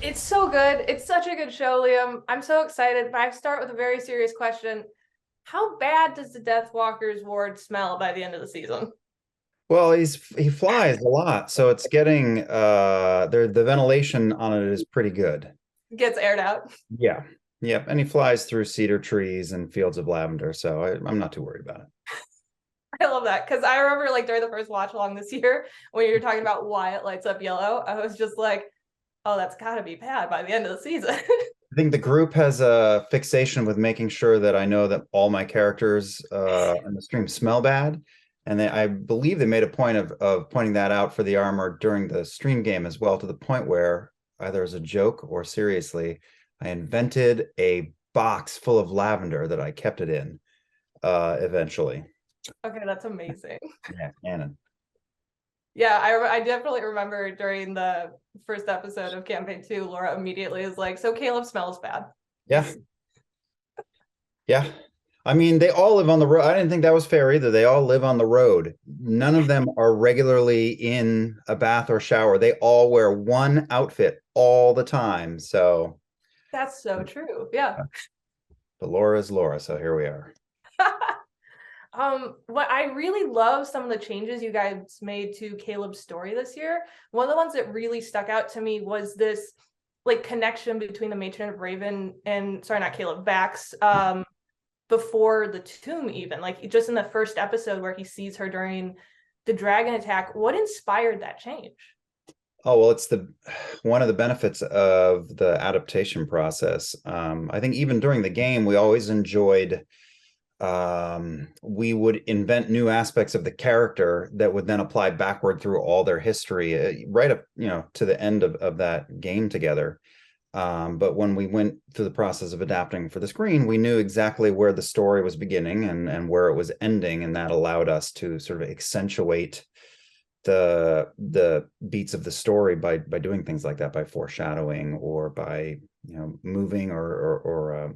It's so good. It's such a good show, Liam. I'm so excited. But I start with a very serious question. How bad does the Death Walker's ward smell by the end of the season? Well, he flies a lot, so it's getting the ventilation on it is pretty good. Gets aired out. Yeah. Yep. And he flies through cedar trees and fields of lavender, so I'm not too worried about it. I love that because I remember like during the first watch along this year when you were talking about why it lights up yellow, I was just like, oh, that's got to be bad by the end of the season. I think the group has a fixation with making sure that I know that all my characters in the stream smell bad. And I believe they made a point of pointing that out for the armor during the stream game as well, to the point where either as a joke or seriously, I invented a box full of lavender that I kept it in eventually. Okay, that's amazing. Yeah, canon. Yeah, I definitely remember during the first episode of campaign 2, Laura immediately is like, so Caleb smells bad. Yeah, yeah. I mean, they all live on the road. I didn't think that was fair either. They all live on the road. None of them are regularly in a bath or shower. They all wear one outfit all the time. So, That's so true. Yeah. but Laura is Laura. So here we are. What I really love some of the changes you guys made to Caleb's story this year. One of the ones that really stuck out to me was this like connection between the Matron of Raven and sorry, not Caleb, Vax, before the tomb, even like just in the first episode where he sees her during the dragon attack. What inspired that change? Oh, well, it's the one of the benefits of the adaptation process. I think even during the game, we always enjoyed we would invent new aspects of the character that would then apply backward through all their history, right up, to the end of that game together. But when we went through the process of adapting for the screen, we knew exactly where the story was beginning and where it was ending, and that allowed us to sort of accentuate the beats of the story by doing things like that, by foreshadowing or by moving or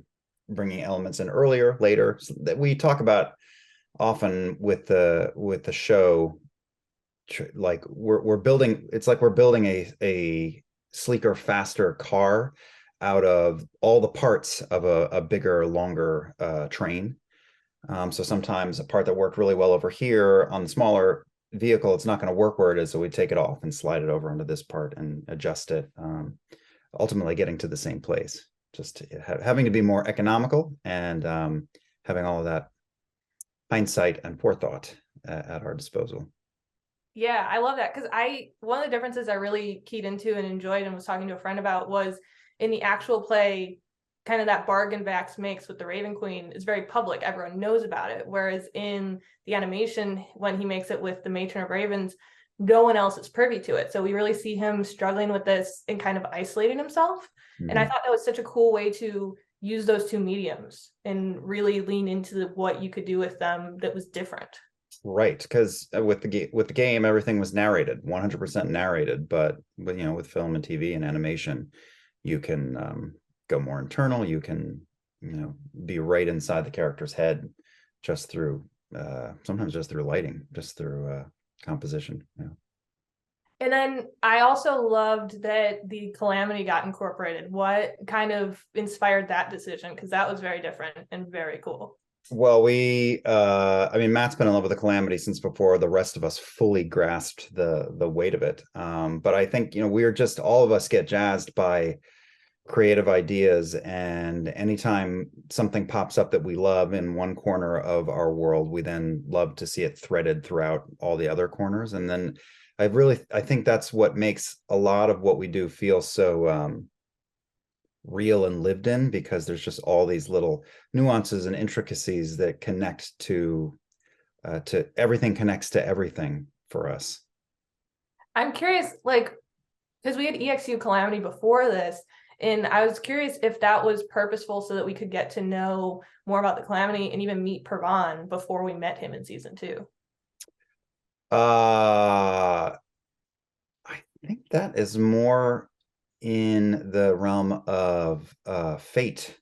bringing elements in earlier, later, so that we talk about often with the show. Like we're building, it's like we're building a sleeker, faster car out of all the parts of a bigger, longer train. So sometimes a part that worked really well over here on the smaller vehicle, it's not going to work where it is, so we take it off and slide it over into this part and adjust it, ultimately getting to the same place, just having to be more economical and having all of that hindsight and forethought at our disposal. Yeah, I love that because one of the differences I really keyed into and enjoyed and was talking to a friend about was in the actual play, kind of that bargain Vax makes with the Raven Queen is very public. Everyone knows about it. Whereas in the animation, when he makes it with the Matron of Ravens, no one else is privy to it. So we really see him struggling with this and kind of isolating himself. And I thought that was such a cool way to use those two mediums and really lean into what you could do with them that was different. Right, because with the game, everything was narrated, 100% narrated. But with film and TV and animation, you can go more internal. You can be right inside the character's head, just through sometimes just through lighting, just through composition. Yeah. And then I also loved that the Calamity got incorporated. What kind of inspired that decision? Because that was very different and very cool. Well, I mean, Matt's been in love with the Calamity since before the rest of us fully grasped the weight of it. But I think, we're just, all of us get jazzed by creative ideas, and anytime something pops up that we love in one corner of our world, we then love to see it threaded throughout all the other corners. And then I think that's what makes a lot of what we do feel so real and lived in, because there's just all these little nuances and intricacies that connect to everything, connects to everything for us. I'm curious, like, because we had EXU Calamity before this, and I was curious if that was purposeful so that we could get to know more about the Calamity and even meet Pervan before we met him in season 2. I think that is more in the realm of fate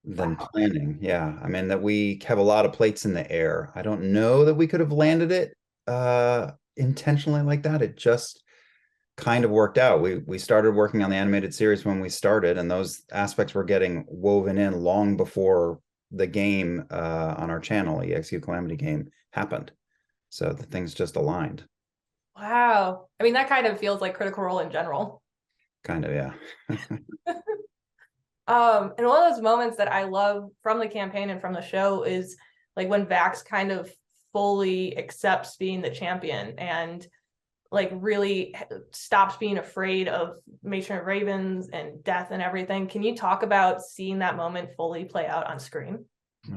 than Wow. planning. Yeah. I mean, that we have a lot of plates in the air. I don't know that we could have landed it intentionally like that. It just kind of worked out. We started working on the animated series when we started, and those aspects were getting woven in long before the game on our channel, EXU Calamity game, happened. So the things just aligned. Wow. I mean, that kind of feels like Critical Role in general. Kind of, yeah. And one of those moments that I love from the campaign and from the show is like when Vax kind of fully accepts being the champion and like really stops being afraid of Matron Ravens and death and everything. Can you talk about seeing that moment fully play out on screen?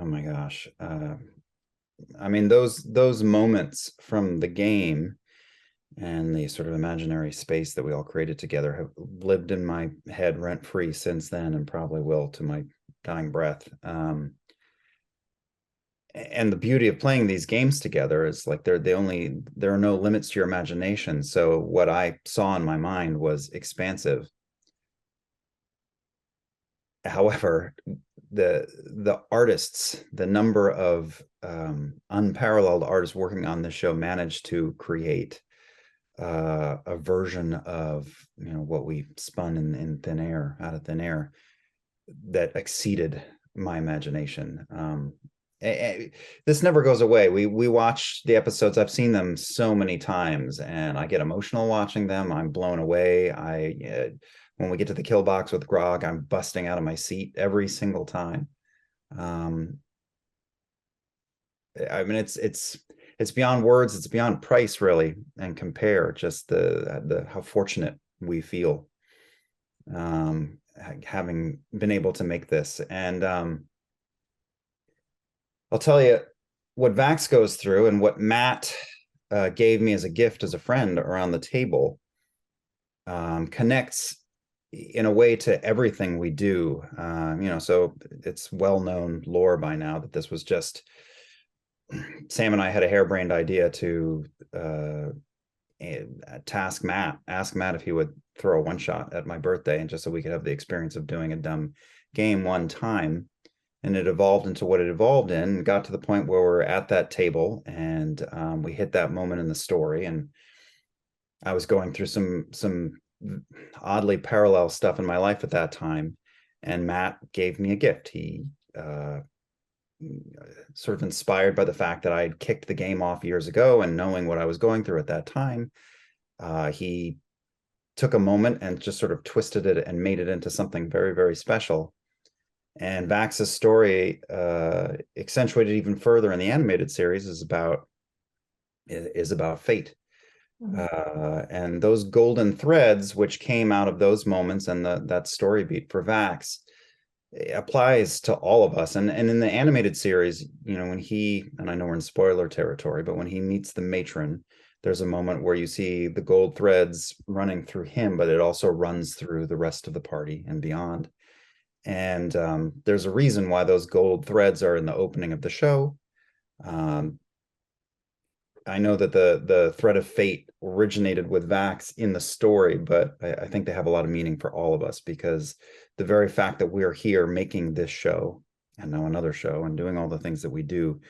Oh my gosh. I mean, those moments from the game and the sort of imaginary space that we all created together have lived in my head rent free since then, and probably will to my dying breath. And the beauty of playing these games together is like there are no limits to your imagination. So what I saw in my mind was expansive. However, the artists, the number of unparalleled artists working on this show managed to create a version of what we spun in thin air, out of thin air, that exceeded my imagination. This never goes away. We watch the episodes. I've seen them so many times, and I get emotional watching them. I'm blown away. When we get to the kill box with Grog, I'm busting out of my seat every single time. I mean, it's beyond words. It's beyond price, really, and compare. Just the how fortunate we feel having been able to make this. And I'll tell you what Vax goes through and what Matt gave me as a gift as a friend around the table connects in a way to everything we do. So it's well-known lore by now that this was just Sam and I had a harebrained idea to ask Matt if he would throw a one shot at my birthday, and just so we could have the experience of doing a dumb game one time. And it evolved into what it evolved in, and got to the point where we're at that table, and we hit that moment in the story. And I was going through some oddly parallel stuff in my life at that time, and Matt gave me a gift. He sort of inspired by the fact that I had kicked the game off years ago, and knowing what I was going through at that time, he took a moment and just sort of twisted it and made it into something very, very special. And Vax's story, accentuated even further in the animated series, is about fate. And those golden threads, which came out of those moments and that story beat for Vax, applies to all of us. And in the animated series, when and I know we're in spoiler territory, but when he meets the matron, there's a moment where you see the gold threads running through him, but it also runs through the rest of the party and beyond. And there's a reason why those gold threads are in the opening of the show. I know that the thread of fate originated with Vax in the story, but I think they have a lot of meaning for all of us, because the very fact that we're here making this show and now another show and doing all the things that we do,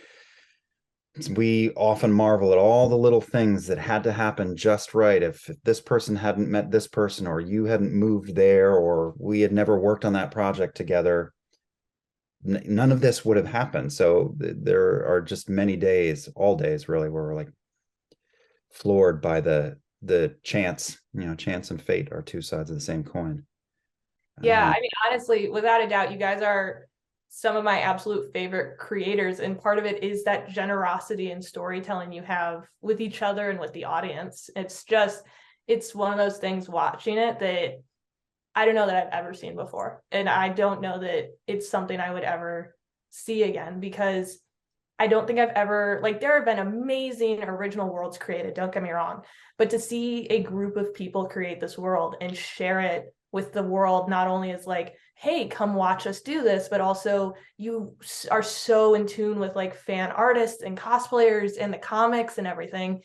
we often marvel at all the little things that had to happen just right. If this person hadn't met this person, or you hadn't moved there, or we had never worked on that project together, none of this would have happened. So there are just many days, all days really, where we're like floored by the chance. Chance and fate are two sides of the same coin. Yeah, I mean, honestly, without a doubt, you guys are some of my absolute favorite creators, and part of it is that generosity and storytelling you have with each other and with the audience. It's one of those things, watching it, that I don't know that I've ever seen before, and I don't know that it's something I would ever see again, because I don't think I've ever, like, there have been amazing original worlds created, don't get me wrong, but to see a group of people create this world and share it with the world, not only as like, hey, come watch us do this, but also you are so in tune with like fan artists and cosplayers and the comics and everything.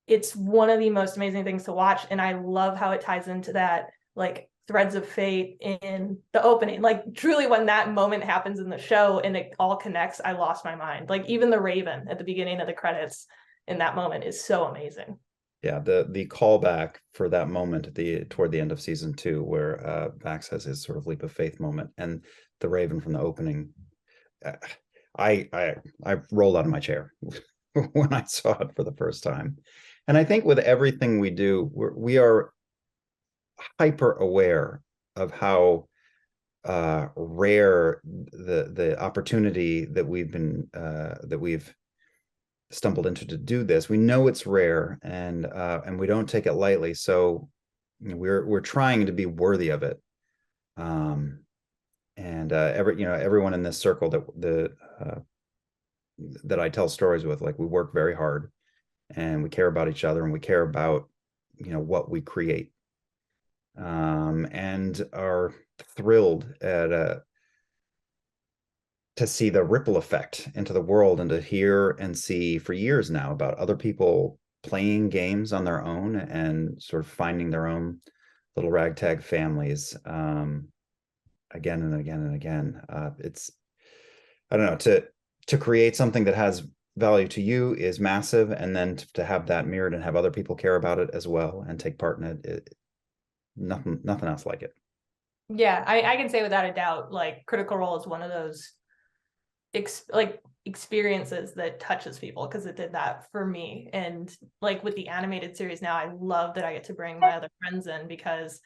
It's one of the most amazing things to watch, and I love how it ties into that like threads of fate in the opening. Like, truly, when that moment happens in the show and it all connects, I lost my mind. Like, even the Raven at the beginning of the credits in that moment is so amazing. Yeah, the callback for that moment toward the end of season 2, where Vax has his sort of leap of faith moment, and the Raven from the opening. uh, I rolled out of my chair when I saw it for the first time. And I think with everything we do, we are hyper aware of how rare the opportunity that we've stumbled into to do this. We know it's rare, and we don't take it lightly. So we're trying to be worthy of it. And everyone in this circle that I tell stories with, like, we work very hard, and we care about each other, and we care about what we create, and are thrilled to see the ripple effect into the world, and to hear and see for years now about other people playing games on their own and sort of finding their own little ragtag families, again and again and again. It's, I don't know, to create something that has value to you is massive, and then to have that mirrored and have other people care about it as well and take part in it, nothing else like it. Yeah, I can say without a doubt, like Critical Role is one of those experiences that touches people, because it did that for me. And like with the animated series now, I love that I get to bring my other friends in, because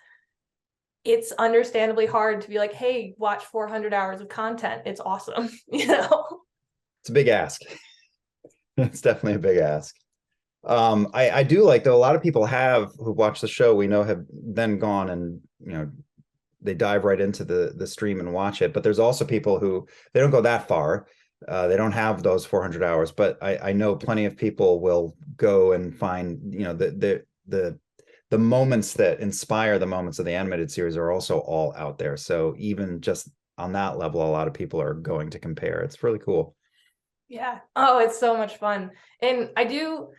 it's understandably hard to be like, hey, watch 400 hours of content. It's awesome. It's a big ask. It's definitely a big ask. I do like, though, a lot of people who watch the show, we know, have then gone and they dive right into the stream and watch it. But there's also people who, they don't go that far. They don't have those 400 hours, but I know plenty of people will go and find the moments that inspire the moments of the animated series are also all out there. So even just on that level, a lot of people are going to compare. It's really cool. Yeah. Oh, it's so much fun. And I know,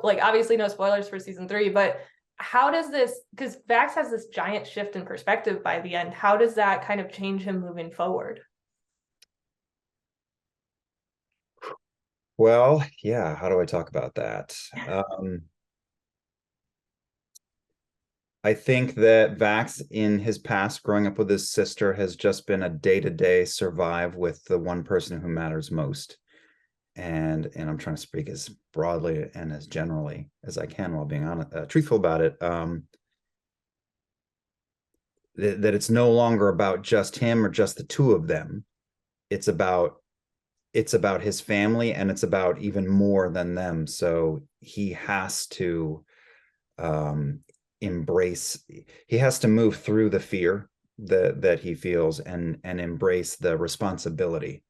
like, obviously no spoilers for season 3, but how does this, because Vax has this giant shift in perspective by the end, how does that kind of change him moving forward? Well, yeah, how do I talk about that? I think that Vax, in his past, growing up with his sister, has just been a day-to-day survive with the one person who matters most. And I'm trying to speak as broadly and as generally as I can while being truthful about it. That it's no longer about just him or just the two of them. It's about his family, and it's about even more than them. So he has to embrace, he has to move through the fear that he feels, and embrace the responsibility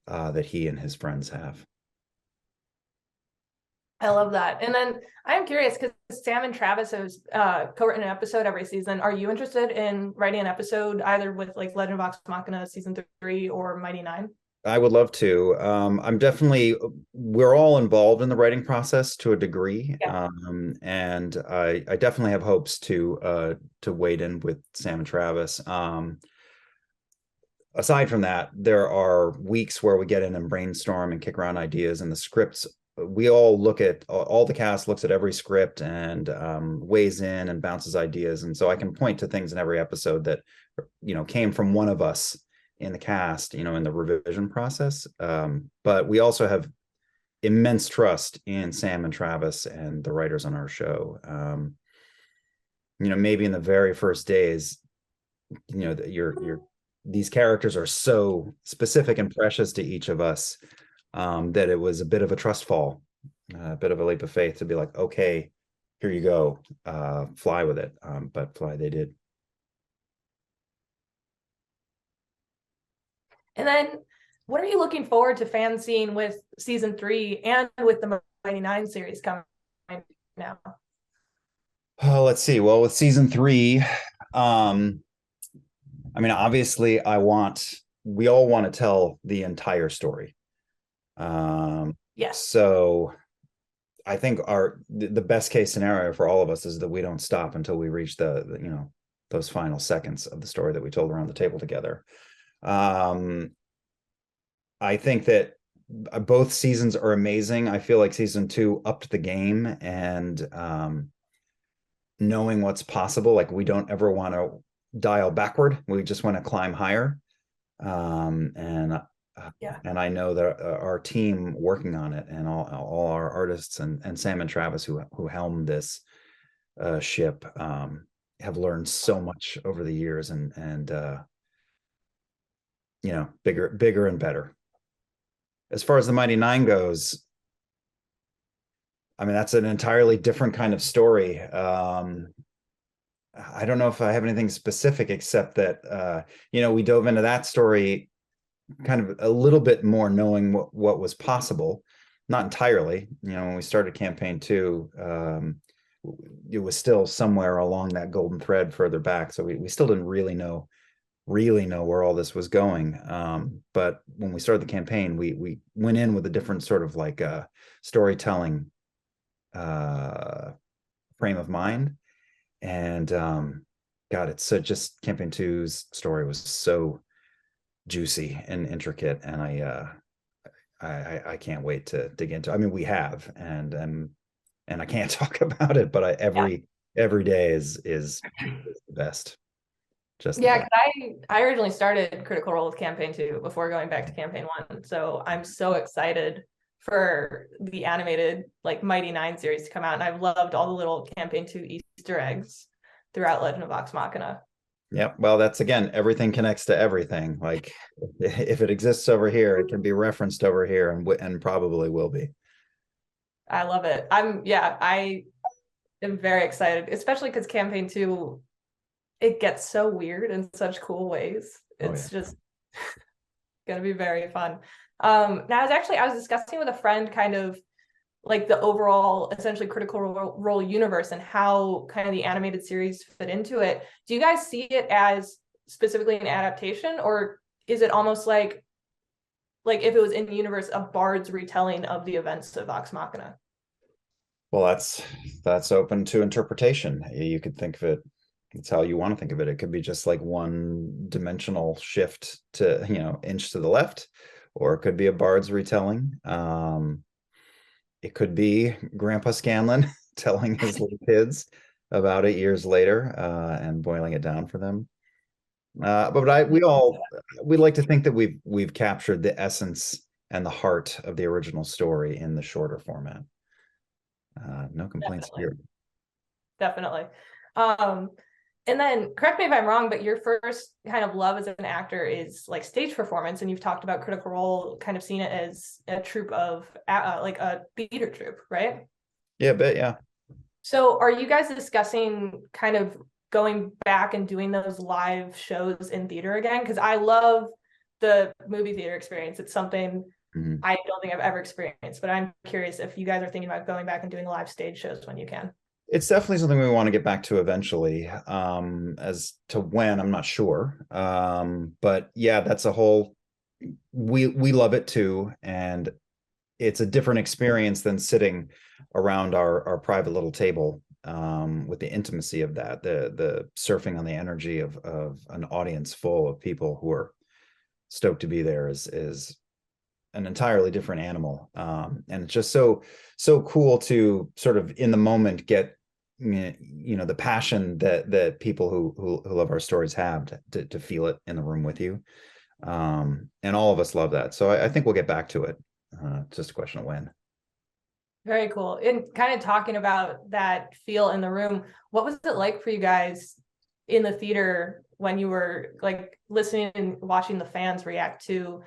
that he and his friends have. I love that. And then I'm curious, because Sam and Travis have co-written an episode every season. Are you interested in writing an episode either with like Legend of Vox Machina season 3 or Mighty Nein? I would love to. We're all involved in the writing process to a degree. Yeah. And I definitely have hopes to wade in with Sam and Travis. Aside from that, there are weeks where we get in and brainstorm and kick around ideas, and the scripts, we all look at, all the cast looks at every script and weighs in and bounces ideas. And so I can point to things in every episode that came from one of us in the cast, in the revision process. But we also have immense trust in Sam and Travis and the writers on our show. Maybe in the very first days, these characters are so specific and precious to each of us, that it was a bit of a trust fall, a bit of a leap of faith to be like, okay, here you go, fly with it. But fly they did. And then what are you looking forward to fans seeing with season 3 and with the Mighty Nein series coming now? Oh, let's see. Well, with season 3, obviously we all want to tell the entire story. Yes. So I think the best case scenario for all of us is that we don't stop until we reach those final seconds of the story that we told around the table together. I think that both seasons are amazing. I feel like season 2 upped the game, and knowing what's possible. Like, we don't ever want to dial backward. We just want to climb higher. And Yeah. and I know that our team working on it, and all our artists, and Sam and Travis who helmed this ship, have learned so much over the years, and bigger and better. As far as the Mighty Nein goes, I mean, that's an entirely different kind of story. I don't know if I have anything specific, except that we dove into that story kind of a little bit more knowing what was possible, not entirely. When we started campaign 2, it was still somewhere along that golden thread further back, so we still didn't really know where all this was going. But when we started the campaign, we went in with a different sort of like storytelling frame of mind. And God, it's so just campaign 2's story was so juicy and intricate, and I can't wait to dig into. I mean, we have, and I can't talk about it, but every day is the best. Just the Yeah, best. 'cause I originally started Critical Role with campaign 2 before going back to campaign 1. So I'm so excited for the animated like Mighty Nein series to come out. And I've loved all the little campaign 2 Easter eggs throughout Legend of Vox Machina. Yep. Well, that's, again, everything connects to everything. Like, if it exists over here, it can be referenced over here, and probably will be. I love it. I am very excited, especially because campaign 2, it gets so weird in such cool ways. It's just gonna be very fun. Now I was discussing with a friend kind of like the overall essentially Critical Role universe and how kind of the animated series fit into it. Do you guys see it as specifically an adaptation, or is it almost like if it was in the universe, a bard's retelling of the events of Vox Machina? Well, that's open to interpretation. You could think of it, it's how you want to think of it. It could be just like one dimensional shift to, inch to the left, or it could be a bard's retelling. It could be Grandpa Scanlan telling his little kids about it years later, and boiling it down for them. But we like to think that we've captured the essence and the heart of the original story in the shorter format. No complaints here. Definitely. And then correct me if I'm wrong, but your first kind of love as an actor is like stage performance, and you've talked about Critical Role, kind of seen it as a troupe of like a theater troupe, right? Yeah, but yeah. So are you guys discussing kind of going back and doing those live shows in theater again? Because I love the movie theater experience. It's something I don't think I've ever experienced, but I'm curious if you guys are thinking about going back and doing live stage shows when you can. It's definitely something we want to get back to eventually. As to when, I'm not sure. But yeah, that's a whole, we love it too. And it's a different experience than sitting around our private little table, with the intimacy of that, the surfing on the energy of an audience full of people who are stoked to be there is an entirely different animal. And it's just so cool to sort of in the moment get the passion that people who love our stories have to feel it in the room with you. And all of us love that. So I think we'll get back to it. It's just a question of when. Very cool. And kind of talking about that feel in the room, what was it like for you guys in the theater when you were like listening and watching the fans react to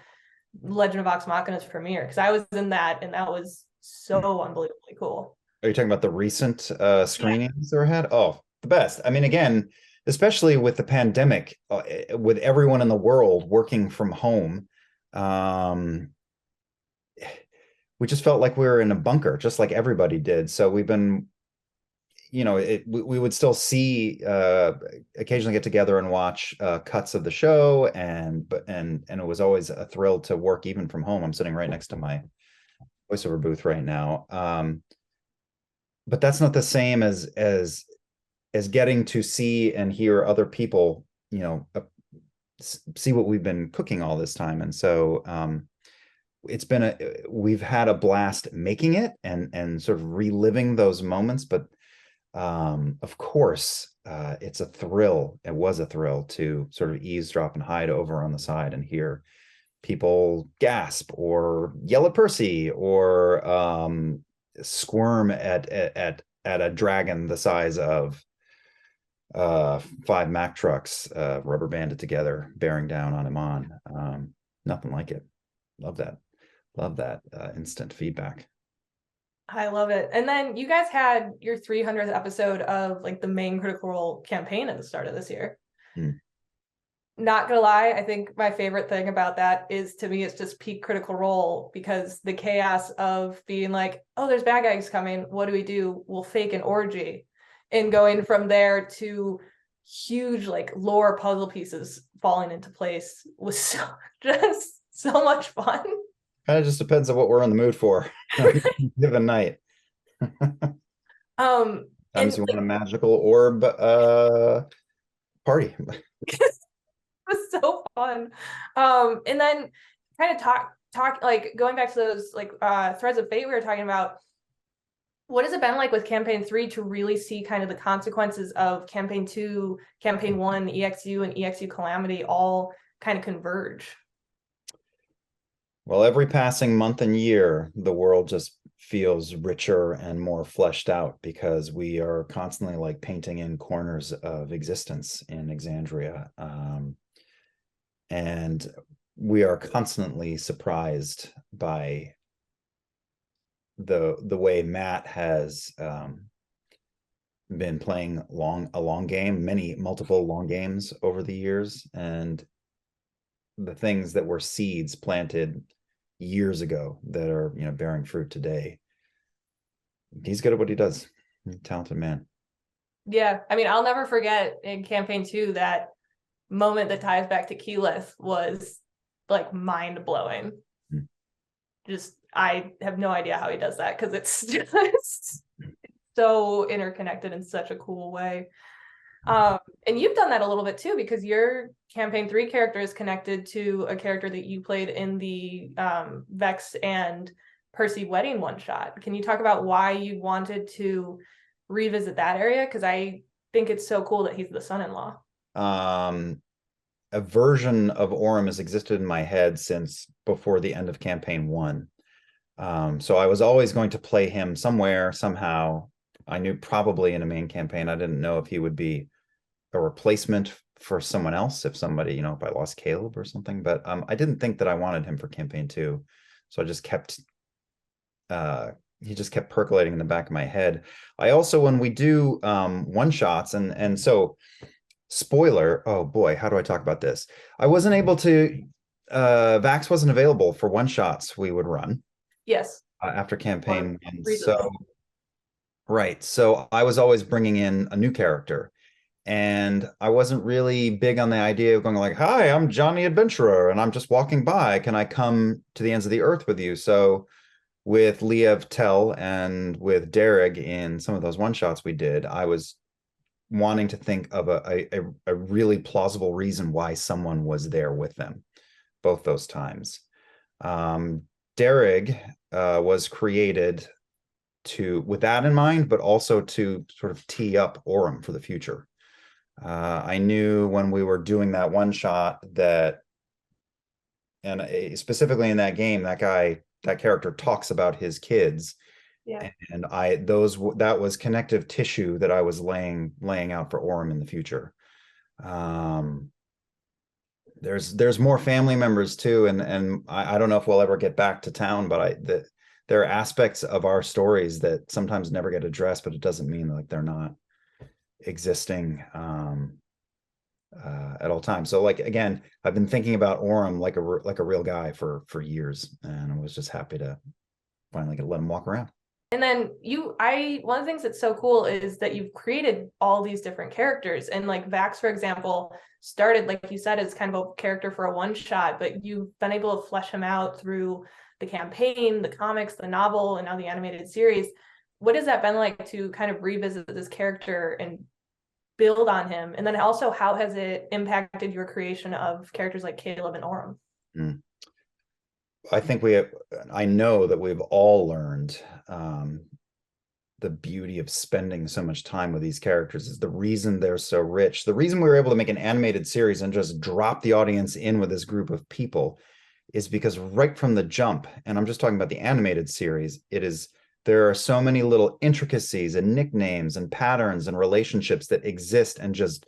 Legend of Vox Machina's premiere? Because I was in that, and that was so unbelievably cool. Are you talking about the recent screenings that were had? Oh, the best. I mean, again, especially with the pandemic, with everyone in the world working from home, we just felt like we were in a bunker, just like everybody did. So we've been, we would still see, occasionally get together and watch cuts of the show, and it was always a thrill to work even from home. I'm sitting right next to my voiceover booth right now. But that's not the same as getting to see and hear other people, see what we've been cooking all this time. And so we've had a blast making it and sort of reliving those moments, but of course, it's a thrill. It was a thrill to sort of eavesdrop and hide over on the side and hear people gasp or yell at Percy or squirm at a dragon the size of 5 Mack trucks rubber banded together, bearing down on Iman. Nothing like it. Love that. Love that instant feedback. I love it. And then you guys had your 300th episode of like the main Critical Role campaign at the start of this year. Not gonna lie, I think my favorite thing about that is, to me, it's just peak Critical Role, because the chaos of being like, oh, there's bad guys coming, what do? We'll fake an orgy, and going from there to huge like lore puzzle pieces falling into place was just so much fun. Kind of just depends on what we're in the mood for given night. Sometimes you want a magical orb party. Was so fun. And then kind of talk like going back to those like threads of fate we were talking about. What has it been like with campaign 3 to really see kind of the consequences of campaign 2, campaign 1, EXU and EXU Calamity all kind of converge? Well, every passing month and year, the world just feels richer and more fleshed out, because we are constantly like painting in corners of existence in Exandria. And we are constantly surprised by the way Matt has been playing a long game, multiple long games over the years, and the things that were seeds planted years ago that are, you know, bearing fruit today. He's good at what he does. He's a talented man. Yeah, I mean, I'll never forget in campaign 2 that moment that ties back to Keyleth was like mind-blowing. Just, I have no idea how he does that, because it's just so interconnected in such a cool way. And you've done that a little bit too, because your campaign 3 character is connected to a character that you played in the Vex and Percy wedding one shot. Can you talk about why you wanted to revisit that area? Because I think it's so cool that he's the son-in-law. A version of Orym has existed in my head since before the end of campaign 1. So I was always going to play him somewhere, somehow. I knew probably in a main campaign. I didn't know if he would be a replacement for someone else, if somebody, you know, if I lost Caleb or something. But I didn't think that I wanted him for campaign 2. So I just kept he just kept percolating in the back of my head. I also, when we do one shots, and so spoiler, oh boy, how do I talk about this? I wasn't able to Vax wasn't available for one shots we would run. Yes. After campaign 1. So right. So I was always bringing in a new character, and I wasn't really big on the idea of going like, hi, I'm Johnny Adventurer and I'm just walking by. Can I come to the ends of the earth with you? So with Liev Tell and with Derek in some of those one shots we did, I was wanting to think of a really plausible reason why someone was there with them both those times. Derek was created with that in mind, but also to sort of tee up Orym for the future. I knew when we were doing that one shot that, and specifically in that game, that character talks about his kids. Yeah. And that was connective tissue that I was laying out for Orym in the future. There's more family members too, and I don't know if we'll ever get back to town, but there are aspects of our stories that sometimes never get addressed, but it doesn't mean like they're not existing at all times. So like, again, I've been thinking about Orym like a real guy for years, and I was just happy to finally get to let him walk around. And then one of the things that's so cool is that you've created all these different characters, and like Vax, for example, started, like you said, as kind of a character for a one shot, but you've been able to flesh him out through the campaign, the comics, the novel, and now the animated series. What has that been like to kind of revisit this character and build on him? And then also, how has it impacted your creation of characters like Caleb and Orym? I think I know that we've all learned the beauty of spending so much time with these characters is the reason they're so rich. The reason we were able to make an animated series and just drop the audience in with this group of people is because right from the jump, and I'm just talking about the animated series, there are so many little intricacies and nicknames and patterns and relationships that exist and just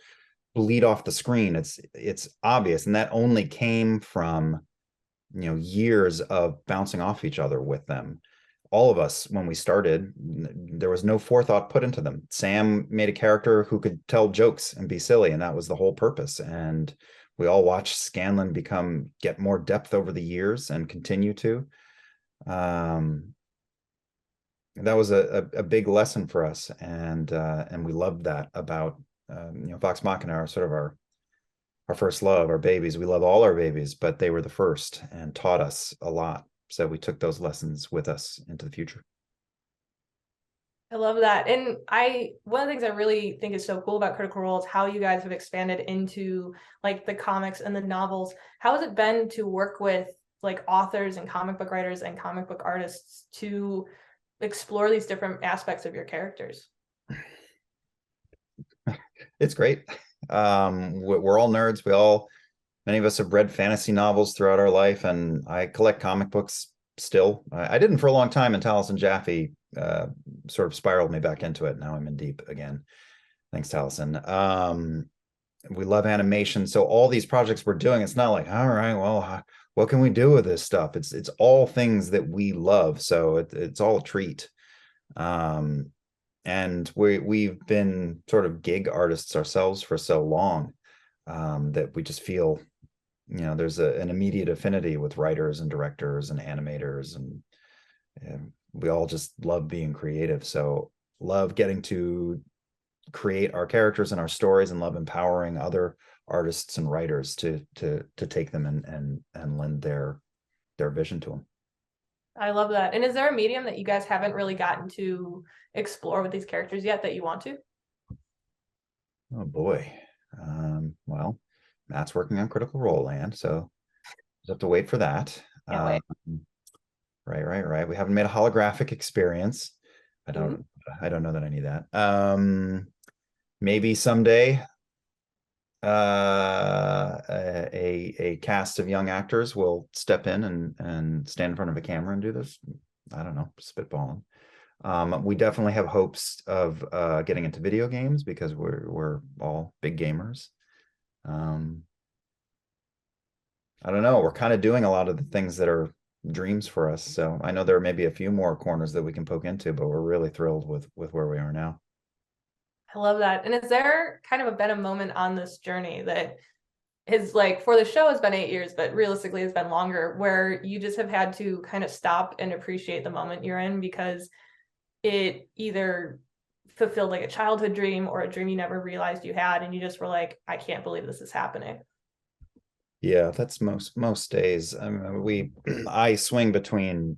bleed off the screen. It's obvious, and that only came from years of bouncing off each other with them. All of us, when we started, there was no forethought put into them. Sam made a character who could tell jokes and be silly, and that was the whole purpose. And we all watched Scanlan get more depth over the years and continue to. That was a big lesson for us, and we loved that about Vox Machina are sort of our first love, our babies. We love all our babies, but they were the first and taught us a lot. So we took those lessons with us into the future. I love that. And one of the things I really think is so cool about Critical Role is how you guys have expanded into like the comics and the novels. How has it been to work with like authors and comic book writers and comic book artists to explore these different aspects of your characters? It's great. We're all nerds. Many of us have read fantasy novels throughout our life, and I collect comic books still. I didn't for a long time, and Taliesin Jaffe sort of spiraled me back into it. Now I'm in deep again. Thanks, Taliesin. We love animation, so all these projects we're doing, it's not like, all right, well, what can we do with this stuff? It's all things that we love, so it's all a treat. And we've been sort of gig artists ourselves for so long that we just feel there's an immediate affinity with writers and directors and animators, and we all just love being creative. So love getting to create our characters and our stories, and love empowering other artists and writers to take them and lend their vision to them. I love that. And is there a medium that you guys haven't really gotten to explore with these characters yet that you want to? Oh boy. Well, Matt's working on Critical Role Land, so just have to wait for that. Can't wait. Right. We haven't made a holographic experience. I don't know that I need that. Maybe someday a cast of young actors will step in and stand in front of a camera and do this. I don't know, spitballing. We definitely have hopes of getting into video games because we're all big gamers. I don't know. We're kind of doing a lot of the things that are dreams for us. So I know there may be a few more corners that we can poke into, but we're really thrilled with where we are now. I love that. And is there kind of been a moment on this journey that is like, for the show has been 8 years, but realistically it's been longer, where you just have had to kind of stop and appreciate the moment you're in because it either fulfilled like a childhood dream or a dream you never realized you had, and you just were like, I can't believe this is happening? Yeah, that's most days. I mean, I swing between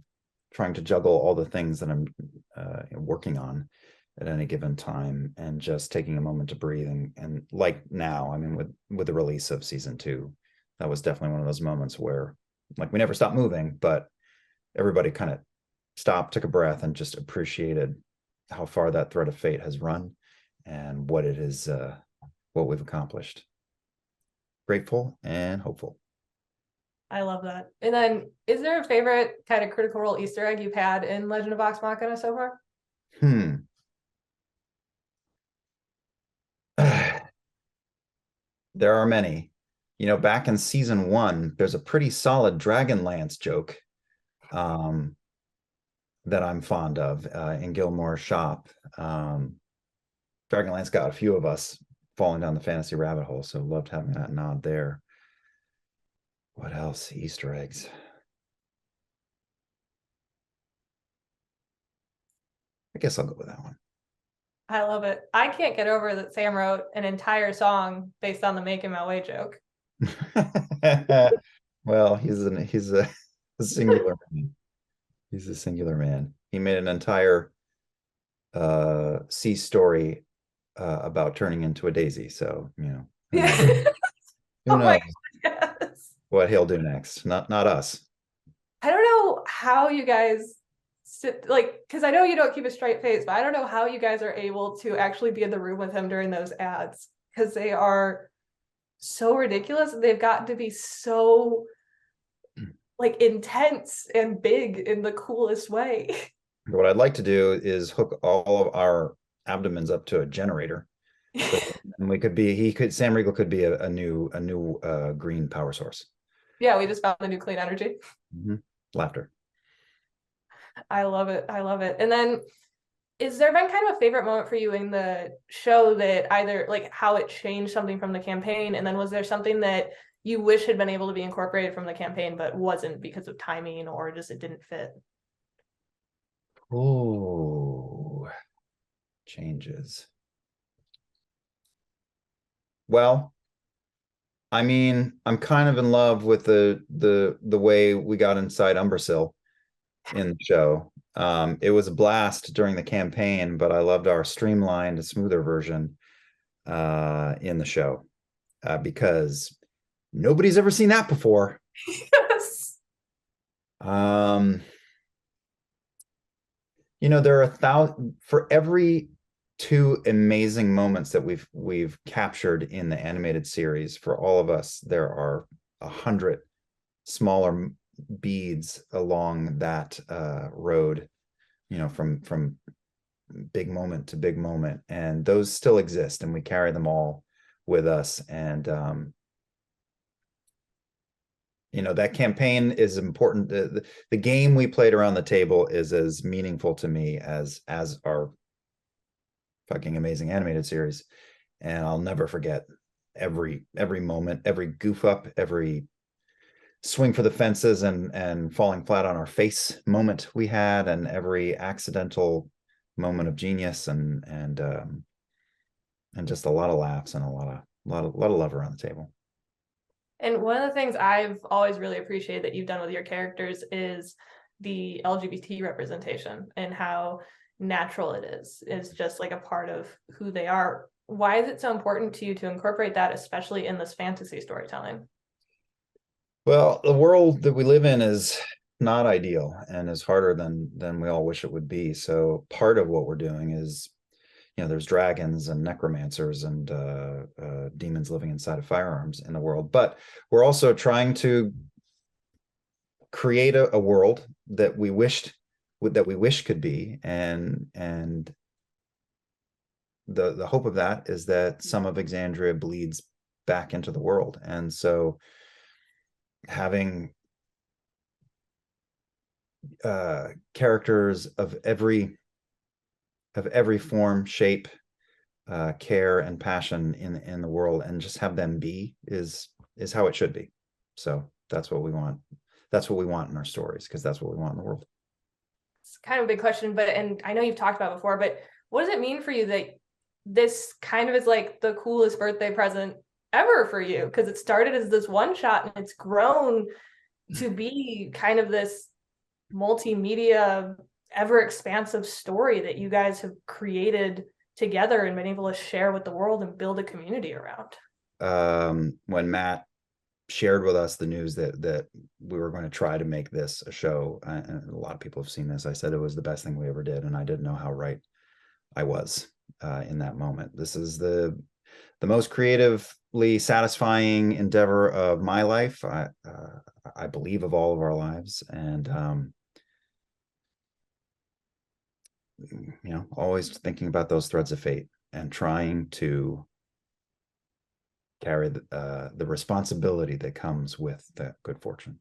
trying to juggle all the things that I'm working on at any given time and just taking a moment to breathe. And like now, I mean, with the release of season 2, that was definitely one of those moments where like we never stopped moving, but everybody kind of stopped, took a breath, and just appreciated how far that thread of fate has run and what it is, what we've accomplished. Grateful and hopeful. I love that. And then is there a favorite kind of Critical Role Easter egg you've had in Legend of Vox Machina so far? There are many. Back in season 1, there's a pretty solid Dragonlance joke that I'm fond of in Gilmore's shop. Dragonlance got a few of us falling down the fantasy rabbit hole, so loved having that nod there. What else? Easter eggs. I guess I'll go with that one. I love it. I can't get over that Sam wrote an entire song based on the Making My Way joke. Well, he's a singular man. He's a singular man. He made an entire sea story about turning into a daisy. So, who Oh knows yes. what he'll do next? Not us. I don't know how you guys sit, like, because I know you don't keep a straight face, but I don't know how you guys are able to actually be in the room with him during those ads, because they are so ridiculous. They've gotten to be so like intense and big in the coolest way. What I'd like to do is hook all of our abdomens up to a generator. And we could be, Sam Riegel could be a new green power source. Yeah, we just found the new clean energy. Laughter. I love it. I love it. And then, is there been kind of a favorite moment for you in the show that either like how it changed something from the campaign? And then was there something that you wish had been able to be incorporated from the campaign, but wasn't because of timing or just it didn't fit? Oh, changes. Well, I mean, I'm kind of in love with the way we got inside Umbrasyl in the show. It was a blast during the campaign, but I loved our streamlined, smoother version in the show because nobody's ever seen that before. Yes. You know, there are 1,000 for every 2 amazing moments that we've captured in the animated series. For all of us, there are 100 smaller beads along that road, you know, from big moment to big moment, and those still exist, and we carry them all with us. And you know, that campaign is important. The game we played around the table is as meaningful to me as our fucking amazing animated series, and I'll never forget every moment, every goof up, every swing for the fences and falling flat on our face moment we had, and every accidental moment of genius, and just a lot of laughs and a lot of love around the table. And one of the things I've always really appreciated that you've done with your characters is the LGBT representation and how natural it is. It's just like a part of who they are. Why is it so important to you to incorporate that, especially in this fantasy storytelling? Well, the world that we live in is not ideal and is harder than we all wish it would be. So part of what we're doing is, you know, there's dragons and necromancers and demons living inside of firearms in the world, but we're also trying to create a world that we wish could be, and the hope of that is that some of Exandria bleeds back into the world. And so having characters of every form, shape, care, and passion in the world, and just have them be is how it should be. So that's what we want. That's what we want in our stories, because that's what we want in the world. It's kind of a big question, but and I know you've talked about it before, but what does it mean for you that this kind of is like the coolest birthday present ever for you? Because it started as this one shot and it's grown to be kind of this multimedia, ever expansive story that you guys have created together and been able to share with the world and build a community around. When Matt shared with us the news that we were going to try to make this a show, and a lot of people have seen this, I said it was the best thing we ever did, and I didn't know how right I was in that moment. This is the most creatively satisfying endeavor of my life, I believe, of all of our lives. And you know, always thinking about those threads of fate and trying to carry the responsibility that comes with that good fortune.